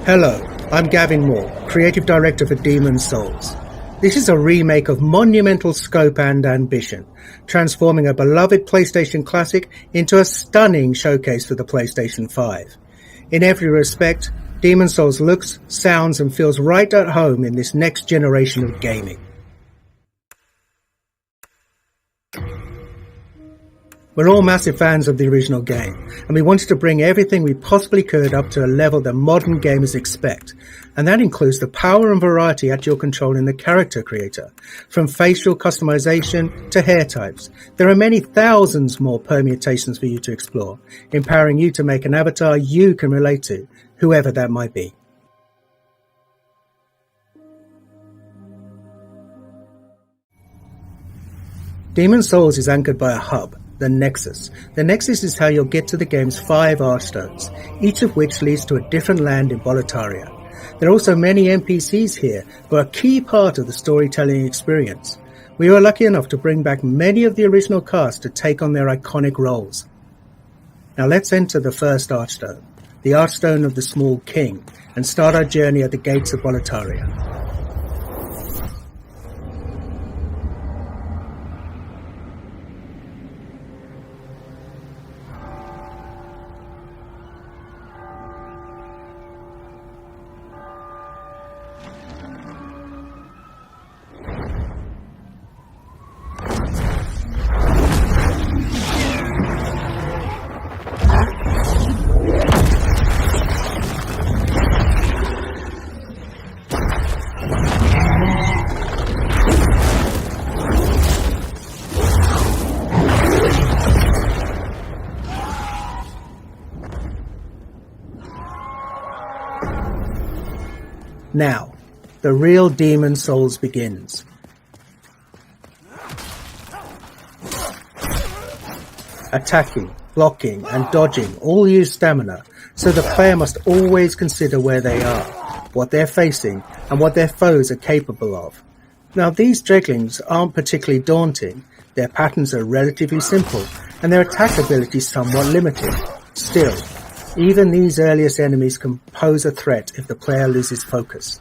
Hello, I'm Gavin Moore, Creative Director for Demon's Souls. This is a remake of monumental scope and ambition, transforming a beloved PlayStation classic into a stunning showcase for the PlayStation 5. In every respect, Demon's Souls looks, sounds and feels right at home in this next generation of gaming. We're all massive fans of the original game, and we wanted to bring everything we possibly could up to a level that modern gamers expect, and that includes the power and variety at your control in the character creator, from facial customization to hair types. There are many thousands more permutations for you to explore, empowering you to make an avatar you can relate to, whoever that might be. Demon's Souls is anchored by a hub, the Nexus. The Nexus is how you'll get to the game's 5 Archstones, each of which leads to a different land in Boletaria. There are also many NPCs here who are a key part of the storytelling experience. We were lucky enough to bring back many of the original cast to take on their iconic roles. Now let's enter the first Archstone, the Archstone of the Small King, and start our journey at the gates of Boletaria. Now, the real Demon's Souls begins. Attacking, blocking and dodging all use stamina, so the player must always consider where they are, what they're facing and what their foes are capable of. Now these dreglings aren't particularly daunting, their patterns are relatively simple and their attack ability somewhat limited. Still, even these earliest enemies can pose a threat if the player loses focus.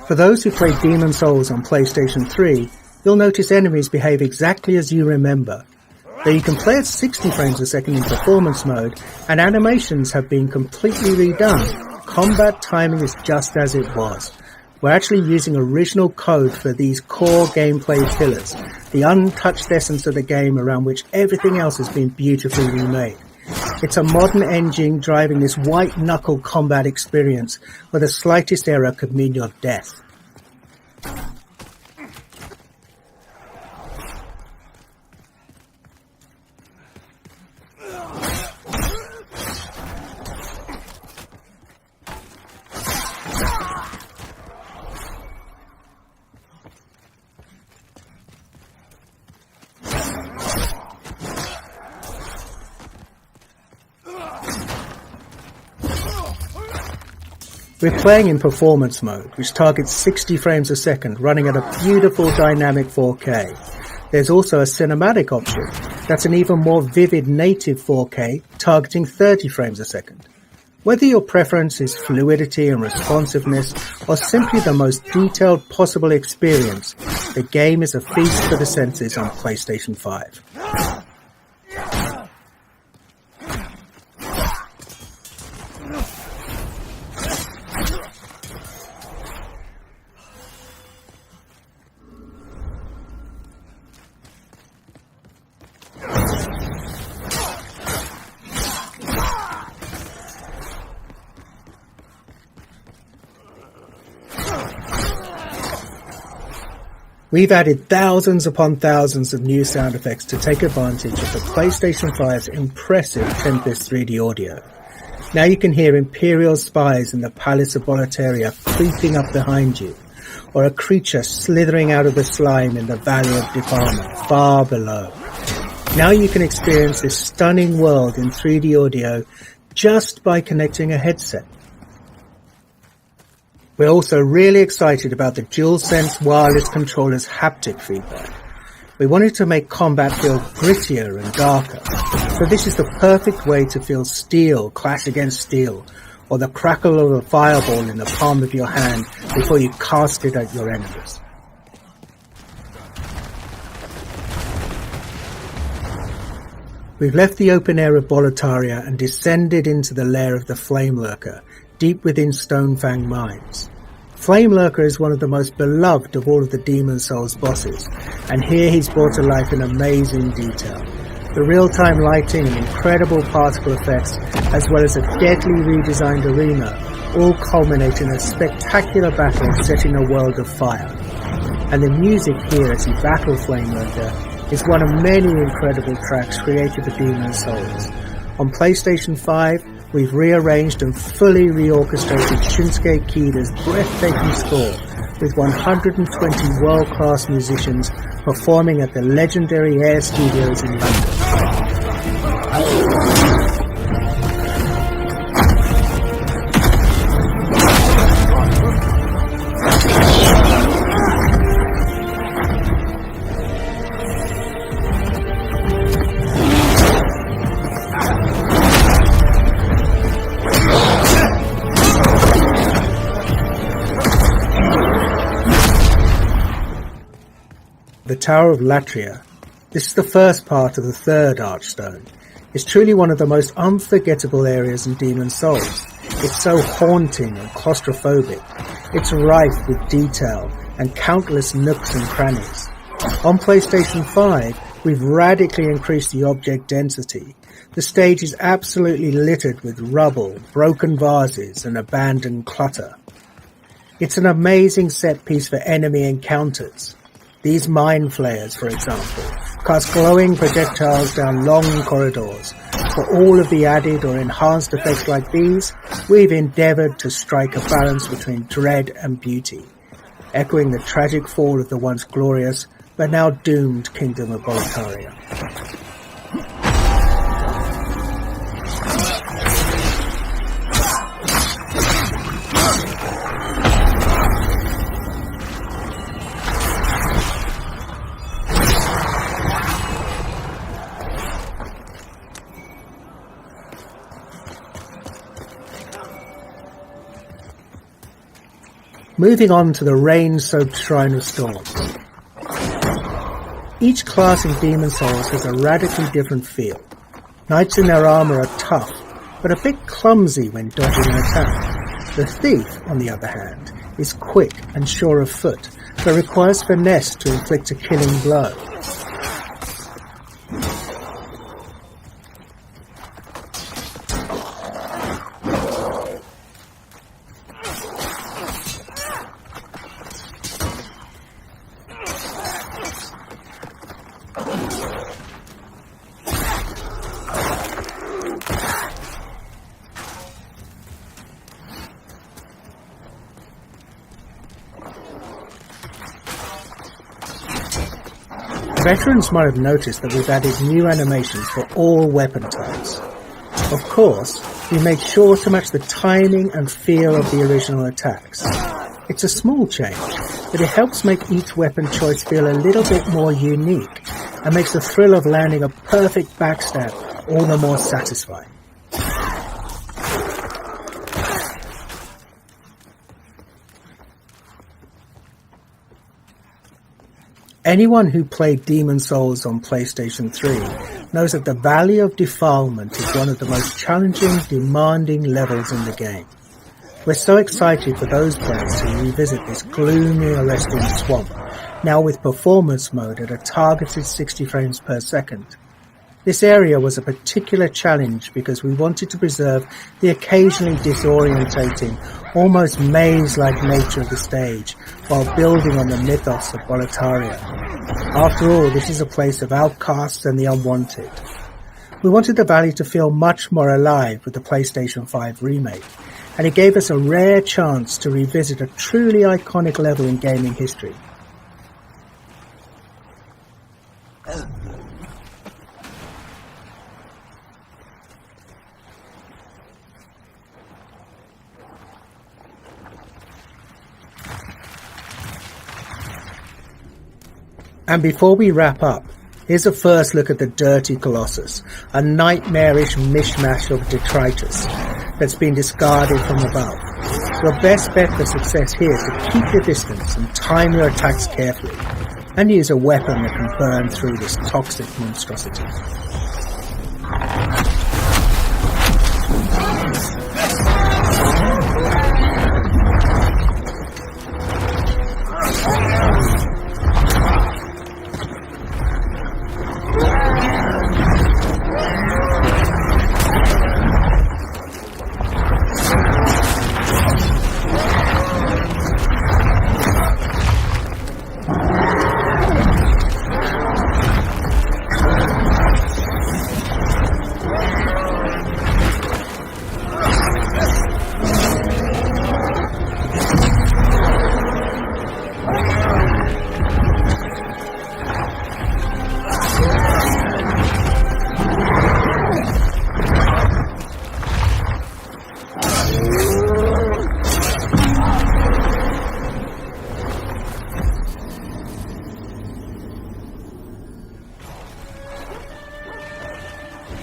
For those who played Demon's Souls on PlayStation 3, you'll notice enemies behave exactly as you remember. Though you can play at 60 frames a second in performance mode, and animations have been completely redone, combat timing is just as it was. We're actually using original code for these core gameplay pillars, the untouched essence of the game around which everything else has been beautifully remade. It's a modern engine driving this white-knuckle combat experience where the slightest error could mean your death. We're playing in performance mode, which targets 60 frames a second, running at a beautiful dynamic 4K. There's also a cinematic option that's an even more vivid native 4K, targeting 30 frames a second. Whether your preference is fluidity and responsiveness, or simply the most detailed possible experience, the game is a feast for the senses on PlayStation 5. We've added thousands upon thousands of new sound effects to take advantage of the PlayStation 5's impressive Tempest 3D audio. Now you can hear Imperial spies in the Palace of Boletaria creeping up behind you, or a creature slithering out of the slime in the Valley of Department far below. Now you can experience this stunning world in 3D audio just by connecting a headset. We're also really excited about the DualSense wireless controller's haptic feedback. We wanted to make combat feel grittier and darker, so this is the perfect way to feel steel clash against steel, or the crackle of a fireball in the palm of your hand before you cast it at your enemies. We've left the open air of Boletaria and descended into the lair of the Flame Lurker, deep within Stonefang Mines. Flame Lurker is one of the most beloved of all of the Demon Souls bosses, and here he's brought to life in amazing detail. The real-time lighting and incredible particle effects, as well as a deadly redesigned arena, all culminate in a spectacular battle set in a world of fire. And the music here as you battle Flame Lurker is one of many incredible tracks created for Demon Souls. On PlayStation 5, we've rearranged and fully reorchestrated Shinsuke Kida's breathtaking score with 120 world-class musicians performing at the legendary Air Studios in London. The Tower of Latria. This is the first part of the third Archstone. It's truly one of the most unforgettable areas in Demon Souls. It's so haunting and claustrophobic. It's rife with detail and countless nooks and crannies. On PlayStation 5, we've radically increased the object density. The stage is absolutely littered with rubble, broken vases, and abandoned clutter. It's an amazing set piece for enemy encounters. These mind flayers, for example, cast glowing projectiles down long corridors. For all of the added or enhanced effects like these, we've endeavoured to strike a balance between dread and beauty, echoing the tragic fall of the once glorious but now doomed kingdom of Boletaria. Moving on to the rain-soaked Shrine of Storms. Each class in Demon Souls has a radically different feel. Knights in their armour are tough, but a bit clumsy when dodging an attack. The Thief, on the other hand, is quick and sure of foot, but requires finesse to inflict a killing blow. Veterans might have noticed that we've added new animations for all weapon types. Of course, we made sure to match the timing and feel of the original attacks. It's a small change, but it helps make each weapon choice feel a little bit more unique and makes the thrill of landing a perfect backstab all the more satisfying. Anyone who played Demon Souls on PlayStation 3 knows that the Valley of Defilement is one of the most challenging, demanding levels in the game. We're so excited for those players who revisit this gloomy, arresting swamp, now with performance mode at a targeted 60 frames per second. This area was a particular challenge because we wanted to preserve the occasionally disorientating, almost maze-like nature of the stage while building on the mythos of Boletaria. After all, this is a place of outcasts and the unwanted. We wanted the valley to feel much more alive with the PlayStation 5 remake, and it gave us a rare chance to revisit a truly iconic level in gaming history. And before we wrap up, here's a first look at the Dirty Colossus, a nightmarish mishmash of detritus that's been discarded from above. Your best bet for success here is to keep your distance and time your attacks carefully, and use a weapon that can burn through this toxic monstrosity.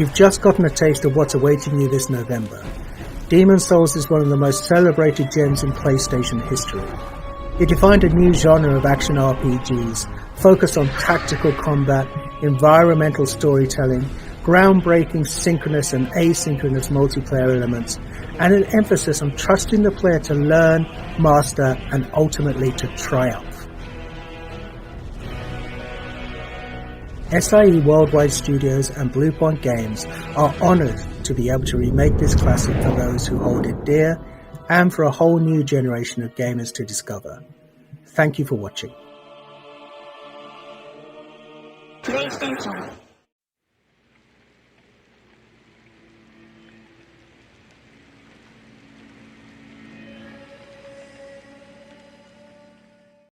You've just gotten a taste of what's awaiting you this November. Demon's Souls is one of the most celebrated gems in PlayStation history. It defined a new genre of action RPGs, focused on tactical combat, environmental storytelling, groundbreaking synchronous and asynchronous multiplayer elements, and an emphasis on trusting the player to learn, master, and ultimately to triumph. SIE Worldwide Studios and Bluepoint Games are honoured to be able to remake this classic for those who hold it dear, and for a whole new generation of gamers to discover. Thank you for watching. PlayStation